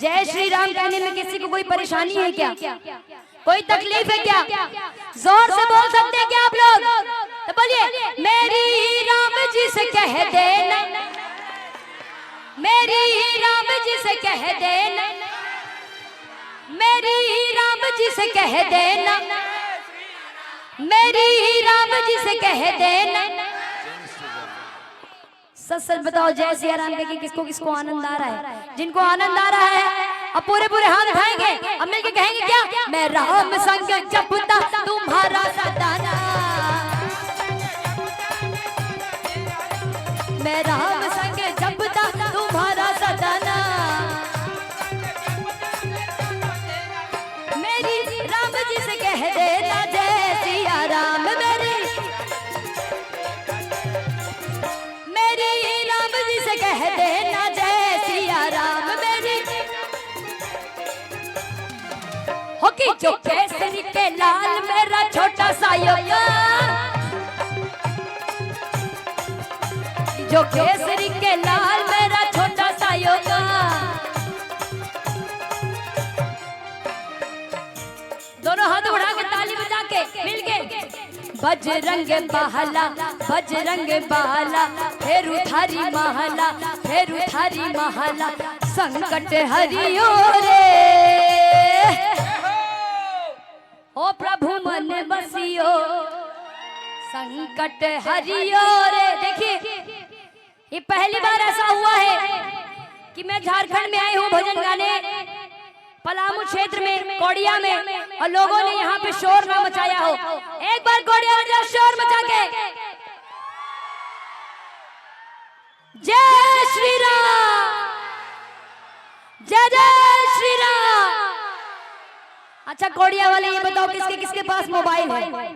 जय श्री राम कहने में किसी को कोई परेशानी है क्या? कोई तकलीफ है क्या? जोर से बोल सकते हैं क्या आप लोग? तो बोलिए, मेरी राम जी से कह देना, मेरी राम जी से कह देना, मेरी राम जी से कह देना, मेरी राम जी से कह देना। सच सच बताओ, जय सिया राम के किसको किसको आनंद आ रहा है? जिनको आनंद आ रहा है अब पूरे पूरे हाथ उठाएंगे, अब मिलके कहेंगे क्या? मैं राम संग जपता तुम्हारा सदाना, मैं राम संग जपता तुम्हारा सदाना, मेरी राम जी से कह देना जय सिया राम, मेरी राम जी से कह देना जय सिया राम, मेरी हो कि जो केसरी के लाल मेरा छोटा सा योगा, जो केसरी के लाल मेरा छोटा सा योगा, दोनों हाथ उठा के ताली बजा के मिलके बजरंग बहला, बजरंग बहला, फेरू थारी महला, फेरू थारी महला, संकट हरियो रे, ओ प्रभु मन बसियो, संकट हरियो रे। देखिए, ये पहली बार ऐसा हुआ है कि मैं झारखंड में आई हूँ भजन गाने, पलामू क्षेत्र में, कोडिया में, और लोगों ने यहाँ पे शोर ना मचाया हो। एक बार कोडिया में शोर मचा के जय श्री राम, जय जय श्री राम। अच्छा कोडिया वाले ये बताओ, किसके किसके पास मोबाइल है?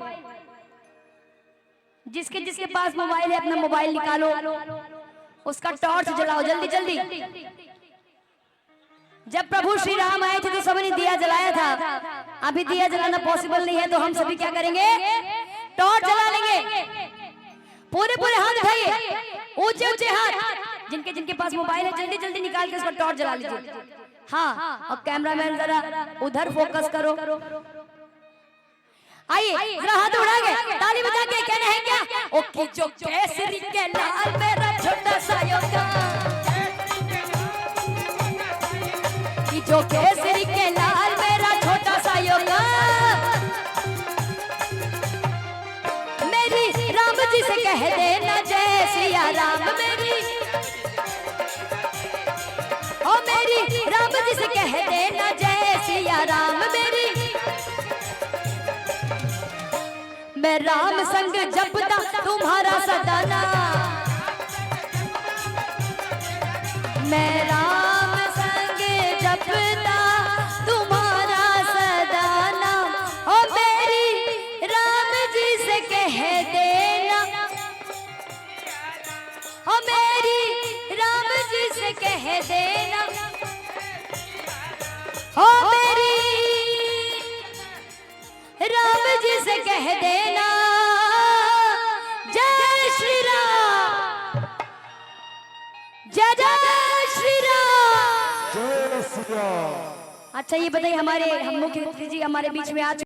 जिसके जिसके पास मोबाइल है अपना मोबाइल निकालो, उसका टॉर्च जलाओ जल्दी जल्दी। जब प्रभु श्री राम आए थे तो सबने दिया जलाया था, अभी दिया जलाना पॉसिबल नहीं है, तो हम सभी क्या करेंगे? टॉर्च जला लेंगे। पूरे पूरे हाथ उठाइए, ऊंचे ऊंचे हाथ, जिनके जिनके पास मोबाइल है जल्दी जल्दी निकाल के उसका टॉर्च जला लीजिए। हाँ, और कैमरामैन जरा उधर फोकस करो। आइए जरा हाथ उठा के ताली बजा के कहना है क्या? ओ कि जो केसरी के लाल मेरा छोटा सा योगा, कि जो केसरी के लाल मेरा छोटा सा योगा, मेरी राम जी से कह देना जय सिया राम, मेरी ओ मेरी राम जी से कह देना जय सिया राम, मेरी मैं राम संग जपता तुम्हारा सदाना, मैं राम संग जपता तुम्हारा सदाना, ओ मेरी राम जी से कह देना, ओ मेरी राम जी से कह देना, ओ मेरी राम जी से कह देना जय श्री राम, जय जय श्री राम, जय श्री राम। अच्छा ये बताइए, हमारे हम मुख्यमंत्री जी हमारे बीच में आज